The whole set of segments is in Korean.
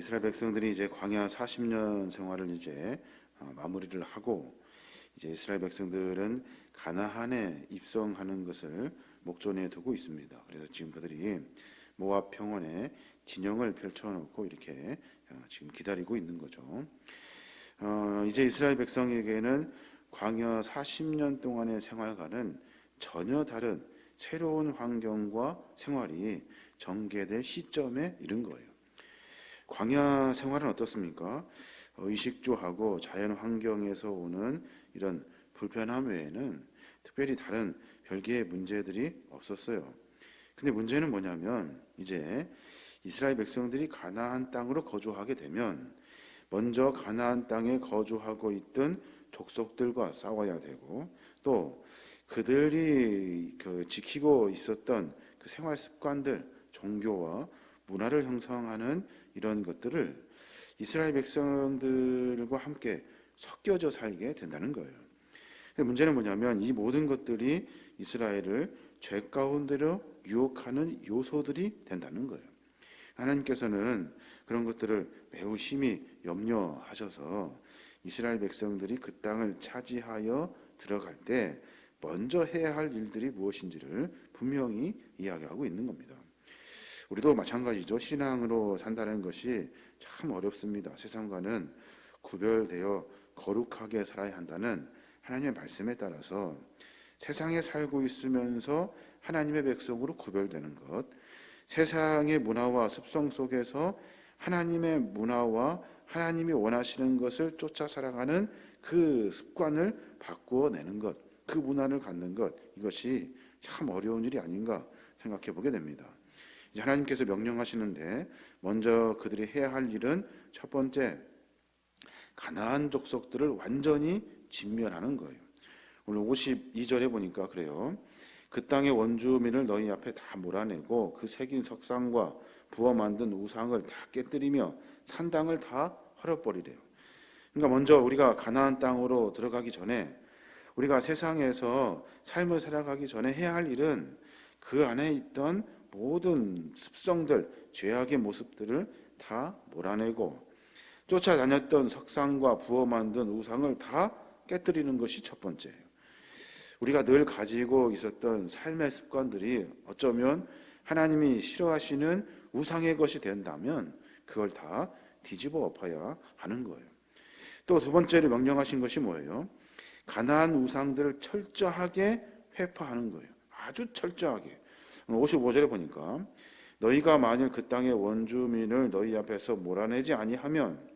이스라엘 백성들이 이제 광야 40년 생활을 이제 마무리를 하고 이제 이스라엘 백성들은 가나안에 입성하는 것을 목전에 두고 있습니다. 그래서 지금 그들이 모압 평원에 진영을 펼쳐놓고 이렇게 지금 기다리고 있는 거죠. 이제 이스라엘 백성에게는 광야 40년 동안의 생활과는 전혀 다른 새로운 환경과 생활이 전개될 시점에 이른 거예요. 광야 생활은 어떻습니까? 의식주하고 자연 환경에서 오는 이런 불편함 외에는 특별히 다른 별개의 문제들이 없었어요. 근데 문제는 뭐냐면 이제 이스라엘 백성들이 가나안 땅으로 거주하게 되면 먼저 가나안 땅에 거주하고 있던 족속들과 싸워야 되고 또 그들이 지키고 있었던 그 생활 습관들, 종교와 문화를 형성하는 이런 것들을 이스라엘 백성들과 함께 섞여져 살게 된다는 거예요. 문제는 뭐냐면 이 모든 것들이 이스라엘을 죄 가운데로 유혹하는 요소들이 된다는 거예요. 하나님께서는 그런 것들을 매우 심히 염려하셔서 이스라엘 백성들이 그 땅을 차지하여 들어갈 때 먼저 해야 할 일들이 무엇인지를 분명히 이야기하고 있는 겁니다. 우리도 마찬가지죠. 신앙으로 산다는 것이 참 어렵습니다. 세상과는 구별되어 거룩하게 살아야 한다는 하나님의 말씀에 따라서 세상에 살고 있으면서 하나님의 백성으로 구별되는 것, 세상의 문화와 습성 속에서 하나님의 문화와 하나님이 원하시는 것을 쫓아 살아가는 그 습관을 바꾸어내는 것, 그 문화를 갖는 것, 이것이 참 어려운 일이 아닌가 생각해 보게 됩니다. 이제 하나님께서 명령하시는데 먼저 그들이 해야 할 일은 첫 번째, 가나안 족속들을 완전히 진멸하는 거예요. 오늘 52절에 보니까 그래요. 그 땅의 원주민을 너희 앞에 다 몰아내고 그 새긴 석상과 부어 만든 우상을 다 깨뜨리며 산당을 다 헐어버리래요. 그러니까 먼저 우리가 가나안 땅으로 들어가기 전에 우리가 세상에서 삶을 살아가기 전에 해야 할 일은 그 안에 있던 모든 습성들, 죄악의 모습들을 다 몰아내고 쫓아다녔던 석상과 부어 만든 우상을 다 깨뜨리는 것이 첫 번째예요. 우리가 늘 가지고 있었던 삶의 습관들이 어쩌면 하나님이 싫어하시는 우상의 것이 된다면 그걸 다 뒤집어 엎어야 하는 거예요. 또 두 번째로 명령하신 것이 뭐예요? 가나안 우상들을 철저하게 회파하는 거예요. 아주 철저하게. 55절에 보니까 너희가 만일 그 땅의 원주민을 너희 앞에서 몰아내지 아니하면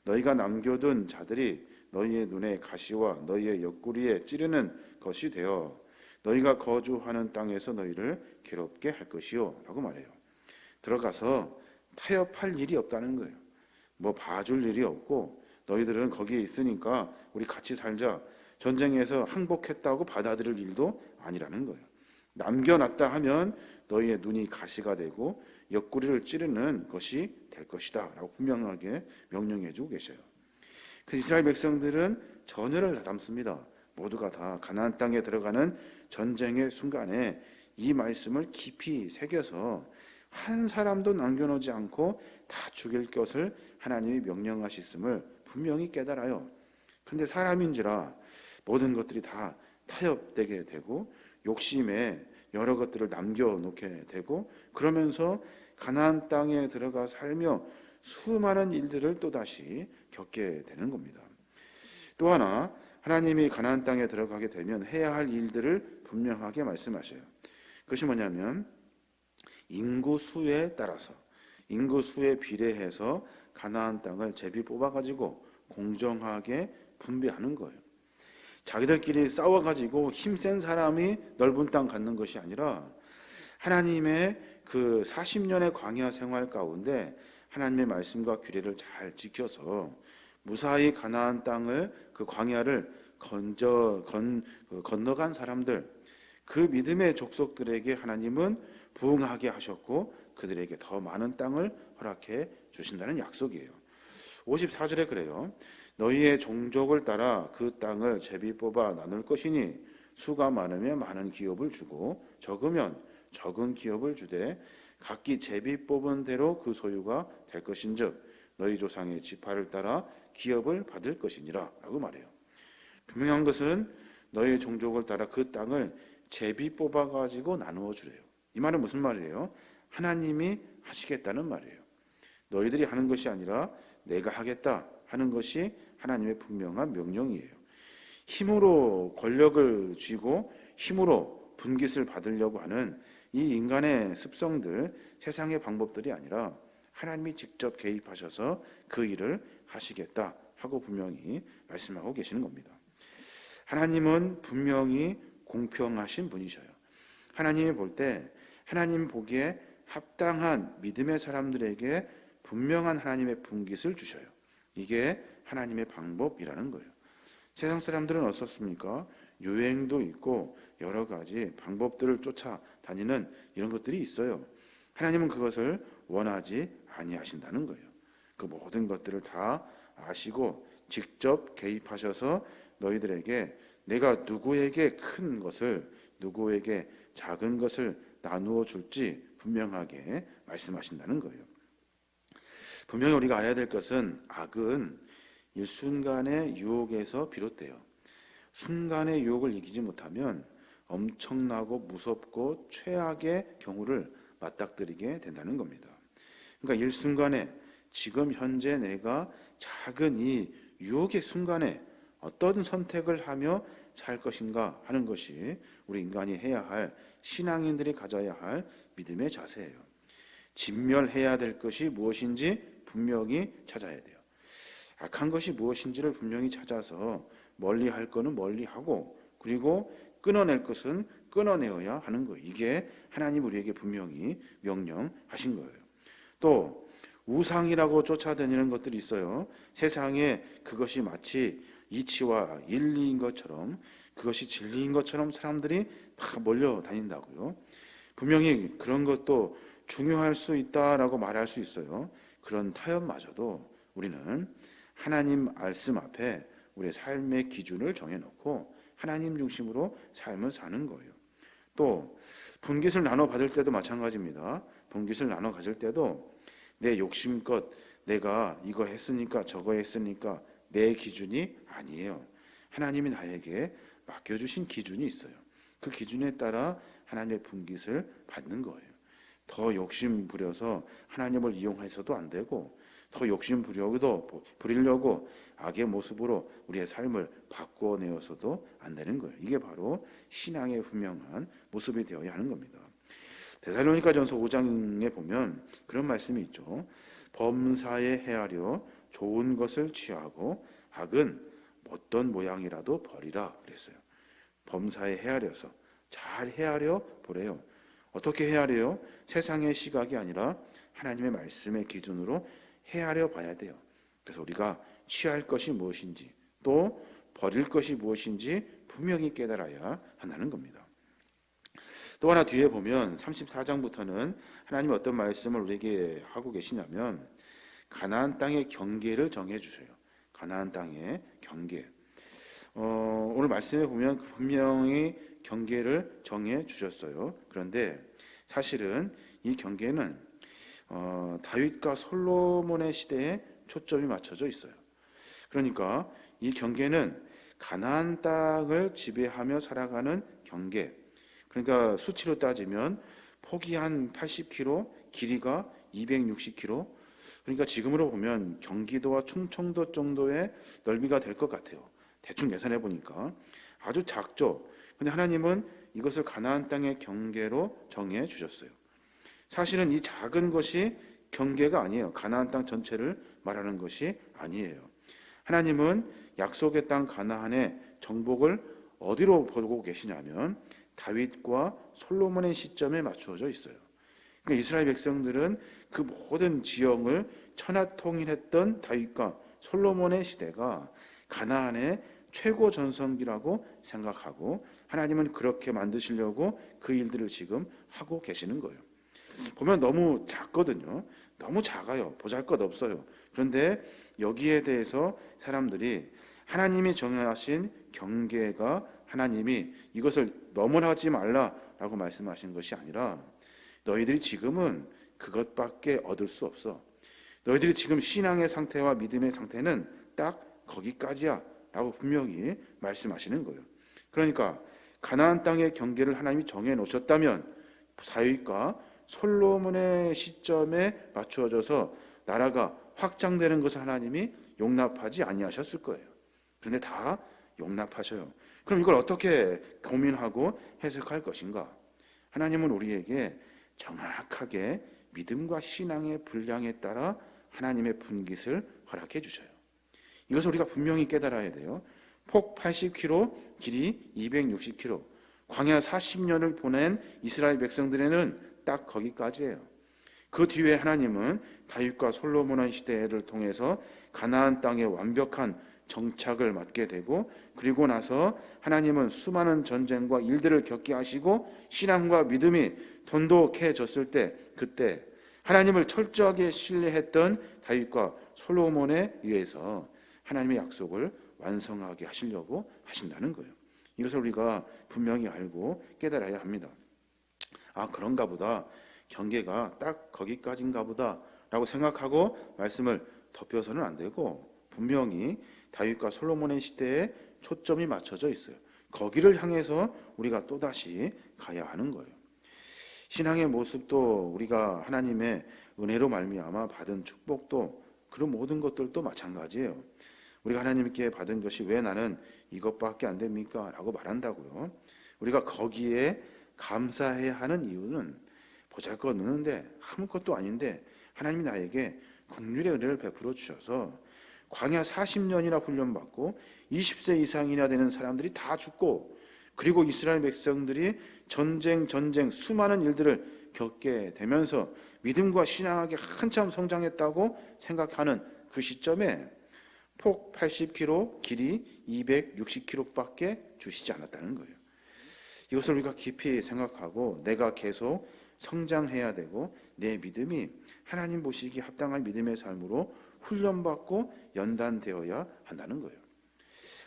너희가 남겨둔 자들이 너희의 눈에 가시와 너희의 옆구리에 찌르는 것이 되어 너희가 거주하는 땅에서 너희를 괴롭게 할 것이요 라고 말해요. 들어가서 타협할 일이 없다는 거예요. 뭐 봐줄 일이 없고 너희들은 거기에 있으니까 우리 같이 살자, 전쟁에서 항복했다고 받아들일 일도 아니라는 거예요. 남겨놨다 하면 너희의 눈이 가시가 되고 옆구리를 찌르는 것이 될 것이다 라고 분명하게 명령해 주고 계셔요. 그래서 이스라엘 백성들은 전열을 담습니다. 모두가 다 가나안 땅에 들어가는 전쟁의 순간에 이 말씀을 깊이 새겨서 한 사람도 남겨놓지 않고 다 죽일 것을 하나님이 명령하셨음을 분명히 깨달아요. 그런데 사람인지라 모든 것들이 다 타협되게 되고 욕심에 여러 것들을 남겨놓게 되고 그러면서 가나안 땅에 들어가 살며 수많은 일들을 또다시 겪게 되는 겁니다. 또 하나, 하나님이 가나안 땅에 들어가게 되면 해야 할 일들을 분명하게 말씀하셔요. 그것이 뭐냐면 인구수에 따라서 인구수에 비례해서 가나안 땅을 제비 뽑아가지고 공정하게 분배하는 거예요. 자기들끼리 싸워가지고 힘센 사람이 넓은 땅 갖는 것이 아니라 하나님의 그 40년의 광야 생활 가운데 하나님의 말씀과 규례를 잘 지켜서 무사히 가나안 땅을 그 광야를 건너간 사람들, 그 믿음의 족속들에게 하나님은 부응하게 하셨고 그들에게 더 많은 땅을 허락해 주신다는 약속이에요. 54절에 그래요. 너희의 종족을 따라 그 땅을 제비 뽑아 나눌 것이니 수가 많으면 많은 기업을 주고 적으면 적은 기업을 주되 각기 제비 뽑은 대로 그 소유가 될 것인즉 너희 조상의 지파를 따라 기업을 받을 것이니라 라고 말해요. 분명한 것은 너희 종족을 따라 그 땅을 제비 뽑아가지고 나누어 주래요. 이 말은 무슨 말이에요? 하나님이 하시겠다는 말이에요. 너희들이 하는 것이 아니라 내가 하겠다 하는 것이 하나님의 분명한 명령이에요. 힘으로 권력을 쥐고 힘으로 분깃을 받으려고 하는 이 인간의 습성들, 세상의 방법들이 아니라 하나님이 직접 개입하셔서 그 일을 하시겠다 하고 분명히 말씀하고 계시는 겁니다. 하나님은 분명히 공평하신 분이셔요. 하나님이 볼 때 하나님 보기에 합당한 믿음의 사람들에게 분명한 하나님의 분깃을 주셔요. 이게 하나님의 방법이라는 거예요. 세상 사람들은 어떻습니까? 유행도 있고 여러 가지 방법들을 쫓아다니는 이런 것들이 있어요. 하나님은 그것을 원하지 아니하신다는 거예요. 그 모든 것들을 다 아시고 직접 개입하셔서 너희들에게 내가 누구에게 큰 것을 누구에게 작은 것을 나누어 줄지 분명하게 말씀하신다는 거예요. 분명히 우리가 알아야 될 것은 악은 일순간의 유혹에서 비롯돼요. 순간의 유혹을 이기지 못하면 엄청나고 무섭고 최악의 경우를 맞닥뜨리게 된다는 겁니다. 그러니까 일순간에 지금 현재 내가 작은 이 유혹의 순간에 어떤 선택을 하며 살 것인가 하는 것이 우리 인간이 해야 할, 신앙인들이 가져야 할 믿음의 자세예요. 진멸해야 될 것이 무엇인지 분명히 찾아야 돼요. 악한 것이 무엇인지를 분명히 찾아서 멀리할 것은 멀리하고, 그리고 끊어낼 것은 끊어내어야 하는 거예요. 이게 하나님 우리에게 분명히 명령하신 거예요. 또 우상이라고 쫓아다니는 것들이 있어요. 세상에 그것이 마치 이치와 일리인 것처럼, 그것이 진리인 것처럼 사람들이 다 몰려다닌다고요. 분명히 그런 것도 중요할 수 있다라고 말할 수 있어요. 그런 타협마저도 우리는 하나님 말씀 앞에 우리의 삶의 기준을 정해놓고 하나님 중심으로 삶을 사는 거예요. 또 분깃을 나눠 받을 때도 마찬가지입니다. 분깃을 나눠 가질 때도 내 욕심껏 내가 이거 했으니까 저거 했으니까 내 기준이 아니에요. 하나님이 나에게 맡겨주신 기준이 있어요. 그 기준에 따라 하나님의 분깃을 받는 거예요. 더 욕심 부려서 하나님을 이용해서도 안 되고, 더 욕심 부리려고 악의 모습으로 우리의 삶을 바꿔내어서도 안 되는 거예요. 이게 바로 신앙의 분명한 모습이 되어야 하는 겁니다. 데살로니가전서 5장에 보면 그런 말씀이 있죠. 범사에 헤아려 좋은 것을 취하고 악은 어떤 모양이라도 버리라 그랬어요. 범사에 헤아려서 잘 헤아려 보래요. 어떻게 헤아려요? 세상의 시각이 아니라 하나님의 말씀의 기준으로 헤아려 봐야 돼요. 그래서 우리가 취할 것이 무엇인지 또 버릴 것이 무엇인지 분명히 깨달아야 한다는 겁니다. 또 하나 뒤에 보면 34장부터는 하나님이 어떤 말씀을 우리에게 하고 계시냐면 가나안 땅의 경계를 정해 주세요. 가나안 땅의 경계. 오늘 말씀에 보면 분명히 경계를 정해 주셨어요. 그런데 사실은 이 경계는 다윗과 솔로몬의 시대에 초점이 맞춰져 있어요. 그러니까 이 경계는 가나안 땅을 지배하며 살아가는 경계. 그러니까 수치로 따지면 폭이 한 80km, 길이가 260km. 그러니까 지금으로 보면 경기도와 충청도 정도의 넓이가 될 것 같아요. 대충 계산해 보니까 아주 작죠. 근데 하나님은 이것을 가나안 땅의 경계로 정해 주셨어요. 사실은 이 작은 것이 경계가 아니에요. 가나안 땅 전체를 말하는 것이 아니에요. 하나님은 약속의 땅 가나안의 정복을 어디로 보고 계시냐면 다윗과 솔로몬의 시점에 맞추어져 있어요. 그러니까 이스라엘 백성들은 그 모든 지형을 천하통일했던 다윗과 솔로몬의 시대가 가나안의 최고 전성기라고 생각하고 하나님은 그렇게 만드시려고 그 일들을 지금 하고 계시는 거예요. 보면 너무 작거든요. 너무 작아요. 보잘것없어요. 그런데 여기에 대해서 사람들이 하나님이 정하신 경계가 하나님이 이것을 넘어가지 말라라고 말씀하신 것이 아니라 너희들이 지금은 그것밖에 얻을 수 없어. 너희들이 지금 신앙의 상태와 믿음의 상태는 딱 거기까지야 라고 분명히 말씀하시는 거예요. 그러니까 가나안 땅의 경계를 하나님이 정해 놓으셨다면 다윗과 솔로몬의 시점에 맞추어져서 나라가 확장되는 것을 하나님이 용납하지 아니하셨을 거예요. 그런데 다 용납하셔요. 그럼 이걸 어떻게 고민하고 해석할 것인가? 하나님은 우리에게 정확하게 믿음과 신앙의 분량에 따라 하나님의 분깃을 허락해 주셔요. 이것을 우리가 분명히 깨달아야 돼요. 폭 80km, 길이 260km, 광야 40년을 보낸 이스라엘 백성들에는 딱 거기까지예요. 그 뒤에 하나님은 다윗과 솔로몬의 시대를 통해서 가나안 땅의 완벽한 정착을 맡게 되고, 그리고 나서 하나님은 수많은 전쟁과 일들을 겪게 하시고 신앙과 믿음이 돈독해졌을 때, 그때 하나님을 철저하게 신뢰했던 다윗과 솔로몬에 의해서 하나님의 약속을 완성하게 하시려고 하신다는 거예요. 이것을 우리가 분명히 알고 깨달아야 합니다. 아, 그런가 보다, 경계가 딱 거기까지인가 보다 라고 생각하고 말씀을 덮여서는 안 되고, 분명히 다윗과 솔로몬의 시대에 초점이 맞춰져 있어요. 거기를 향해서 우리가 또다시 가야 하는 거예요. 신앙의 모습도 우리가 하나님의 은혜로 말미암아 받은 축복도, 그런 모든 것들도 마찬가지예요. 우리가 하나님께 받은 것이 왜 나는 이것밖에 안 됩니까? 라고 말한다고요. 우리가 거기에 감사해야 하는 이유는 보잘것없는데, 아무것도 아닌데 하나님이 나에게 긍휼의 은혜를 베풀어 주셔서 광야 40년이나 훈련받고 20세 이상이나 되는 사람들이 다 죽고, 그리고 이스라엘 백성들이 전쟁 수많은 일들을 겪게 되면서 믿음과 신앙하게 한참 성장했다고 생각하는 그 시점에 폭 80km, 길이 260km밖에 주시지 않았다는 거예요. 이것을 우리가 깊이 생각하고 내가 계속 성장해야 되고, 내 믿음이 하나님 보시기에 합당한 믿음의 삶으로 훈련받고 연단되어야 한다는 거예요.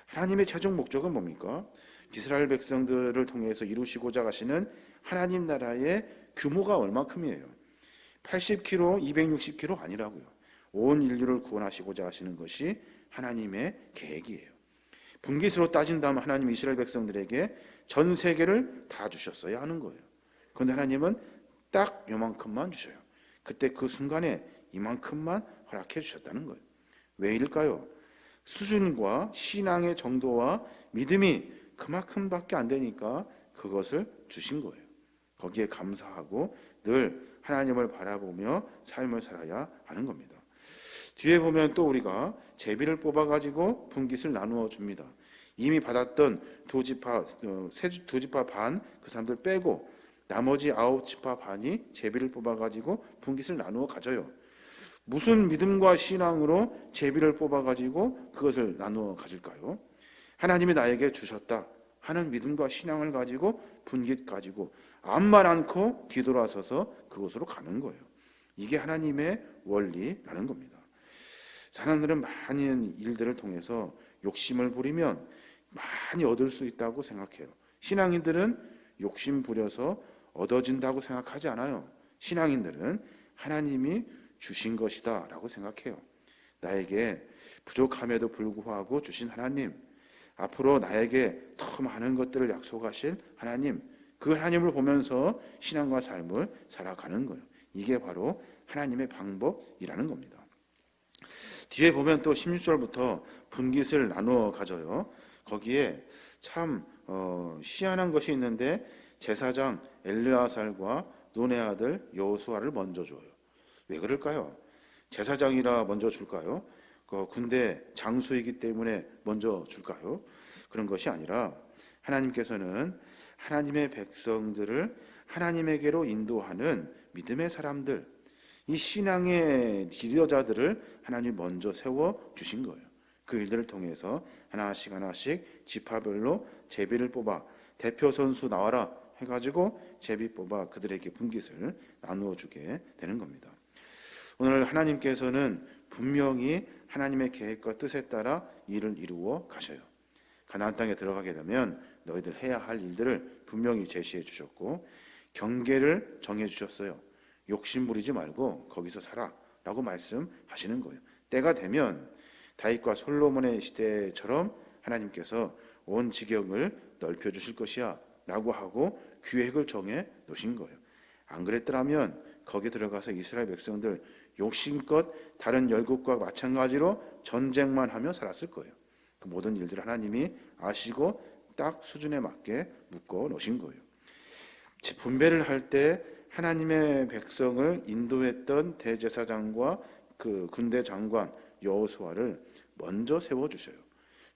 하나님의 최종 목적은 뭡니까? 이스라엘 백성들을 통해서 이루시고자 하시는 하나님 나라의 규모가 얼마큼이에요? 80km, 260km 아니라고요. 온 인류를 구원하시고자 하시는 것이 하나님의 계획이에요. 분깃으로 따진다면 하나님 이스라엘 백성들에게 전 세계를 다 주셨어야 하는 거예요. 그런데 하나님은 딱 요만큼만 주셔요. 그때 그 순간에 이만큼만 허락해 주셨다는 거예요. 왜일까요? 수준과 신앙의 정도와 믿음이 그만큼밖에 안 되니까 그것을 주신 거예요. 거기에 감사하고 늘 하나님을 바라보며 삶을 살아야 하는 겁니다. 뒤에 보면 또 우리가 제비를 뽑아가지고 분깃을 나누어 줍니다. 이미 받았던 두 지파 반, 그 사람들 빼고 나머지 9지파 반이 제비를 뽑아가지고 분깃을 나누어 가져요. 무슨 믿음과 신앙으로 제비를 뽑아가지고 그것을 나누어 가질까요? 하나님이 나에게 주셨다 하는 믿음과 신앙을 가지고 분깃 가지고 아무 말 않고 뒤돌아서서 그곳으로 가는 거예요. 이게 하나님의 원리라는 겁니다. 사람들은 많은 일들을 통해서 욕심을 부리면 많이 얻을 수 있다고 생각해요. 신앙인들은 욕심 부려서 얻어진다고 생각하지 않아요. 신앙인들은 하나님이 주신 것이다 라고 생각해요. 나에게 부족함에도 불구하고 주신 하나님, 앞으로 나에게 더 많은 것들을 약속하실 하나님, 그 하나님을 보면서 신앙과 삶을 살아가는 거예요. 이게 바로 하나님의 방법이라는 겁니다. 뒤에 보면 또 16절부터 분깃을 나누어 가져요. 거기에 참 희한한 것이 있는데, 제사장 엘르아살과 눈의 아들 여호수아를 먼저 줘요. 왜 그럴까요? 제사장이라 먼저 줄까요? 군대 장수이기 때문에 먼저 줄까요? 그런 것이 아니라 하나님께서는 하나님의 백성들을 하나님에게로 인도하는 믿음의 사람들, 이 신앙의 지도자들을 하나님이 먼저 세워 주신 거예요. 그 일들을 통해서 하나씩 지파별로 제비를 뽑아 대표 선수 나와라 해가지고 제비 뽑아 그들에게 분깃을 나누어 주게 되는 겁니다. 오늘 하나님께서는 분명히 하나님의 계획과 뜻에 따라 일을 이루어 가셔요. 가나안 땅에 들어가게 되면 너희들 해야 할 일들을 분명히 제시해 주셨고 경계를 정해 주셨어요. 욕심 부리지 말고 거기서 살아 라고 말씀하시는 거예요. 때가 되면 다윗과 솔로몬의 시대처럼 하나님께서 온 지경을 넓혀주실 것이야 라고 하고 계획을 정해 놓으신 거예요. 안 그랬더라면 거기 들어가서 이스라엘 백성들 욕심껏 다른 열국과 마찬가지로 전쟁만 하며 살았을 거예요. 그 모든 일들을 하나님이 아시고 딱 수준에 맞게 묶어 놓으신 거예요. 분배를 할 때 하나님의 백성을 인도했던 대제사장과 그 군대 장관 여호수아를 먼저 세워주셔요.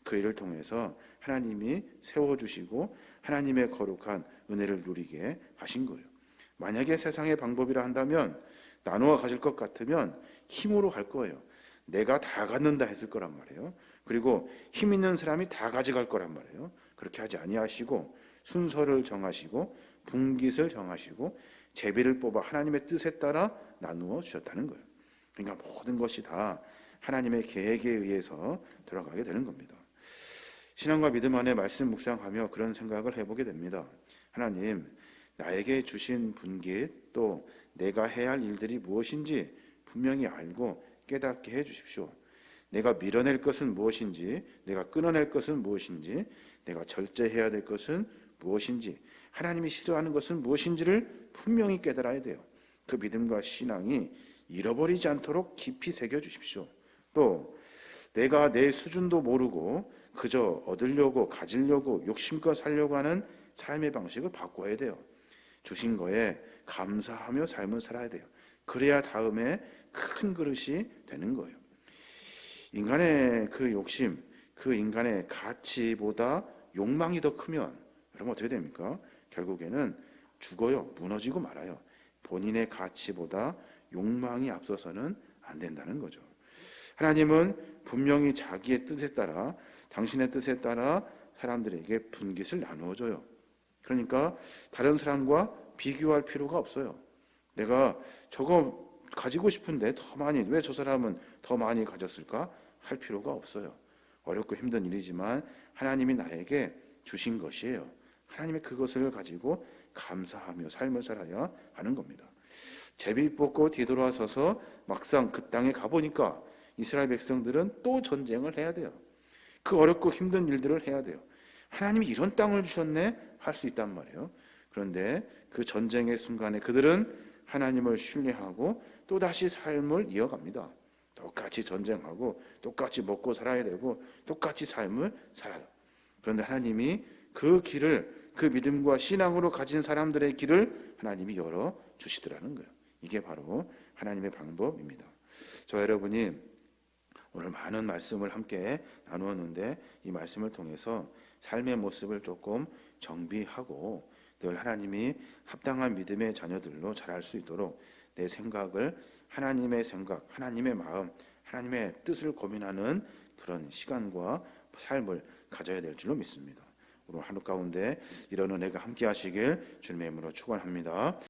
그 일을 통해서 하나님이 세워주시고 하나님의 거룩한 은혜를 누리게 하신 거예요. 만약에 세상의 방법이라 한다면 나누어 가질 것 같으면 힘으로 갈 거예요. 내가 다 갖는다 했을 거란 말이에요. 그리고 힘 있는 사람이 다 가져갈 거란 말이에요. 그렇게 하지 아니하시고 순서를 정하시고 분깃을 정하시고 제비를 뽑아 하나님의 뜻에 따라 나누어 주셨다는 거예요. 그러니까 모든 것이 다 하나님의 계획에 의해서 들어가게 되는 겁니다. 신앙과 믿음 안에 말씀 묵상하며 그런 생각을 해보게 됩니다. 하나님, 나에게 주신 분깃 또 내가 해야 할 일들이 무엇인지 분명히 알고 깨닫게 해주십시오. 내가 밀어낼 것은 무엇인지, 내가 끊어낼 것은 무엇인지, 내가 절제해야 될 것은 무엇인지, 하나님이 싫어하는 것은 무엇인지를 분명히 깨달아야 돼요. 그 믿음과 신앙이 잃어버리지 않도록 깊이 새겨주십시오. 또 내가 내 수준도 모르고 그저 얻으려고 가지려고 욕심껏 살려고 하는 삶의 방식을 바꿔야 돼요. 주신 거에 감사하며 삶을 살아야 돼요. 그래야 다음에 큰 그릇이 되는 거예요. 인간의 그 욕심, 그 인간의 가치보다 욕망이 더 크면 여러분 어떻게 됩니까? 결국에는 죽어요. 무너지고 말아요. 본인의 가치보다 욕망이 앞서서는 안 된다는 거죠. 하나님은 분명히 자기의 뜻에 따라 당신의 뜻에 따라 사람들에게 분깃을 나누어 줘요. 그러니까 다른 사람과 비교할 필요가 없어요. 내가 저거 가지고 싶은데 더 많이, 왜 저 사람은 더 많이 가졌을까 할 필요가 없어요. 어렵고 힘든 일이지만 하나님이 나에게 주신 것이에요. 하나님의 그것을 가지고 감사하며 삶을 살아야 하는 겁니다. 제비 뽑고 뒤돌아서서 막상 그 땅에 가보니까 이스라엘 백성들은 또 전쟁을 해야 돼요. 그 어렵고 힘든 일들을 해야 돼요. 하나님이 이런 땅을 주셨네 할 수 있단 말이에요. 그런데 그 전쟁의 순간에 그들은 하나님을 신뢰하고 또다시 삶을 이어갑니다. 똑같이 전쟁하고 똑같이 먹고 살아야 되고 똑같이 삶을 살아요. 그런데 하나님이 그 길을, 그 믿음과 신앙으로 가진 사람들의 길을 하나님이 열어 주시더라는 거예요. 이게 바로 하나님의 방법입니다. 저 여러분이 오늘 많은 말씀을 함께 나누었는데 이 말씀을 통해서 삶의 모습을 조금 정비하고 늘 하나님이 합당한 믿음의 자녀들로 자랄 수 있도록 내 생각을 하나님의 생각, 하나님의 마음, 하나님의 뜻을 고민하는 그런 시간과 삶을 가져야 될 줄로 믿습니다. 오늘 하루 가운데 이런 은혜가 함께 하시길 주님의 이름으로 축원합니다.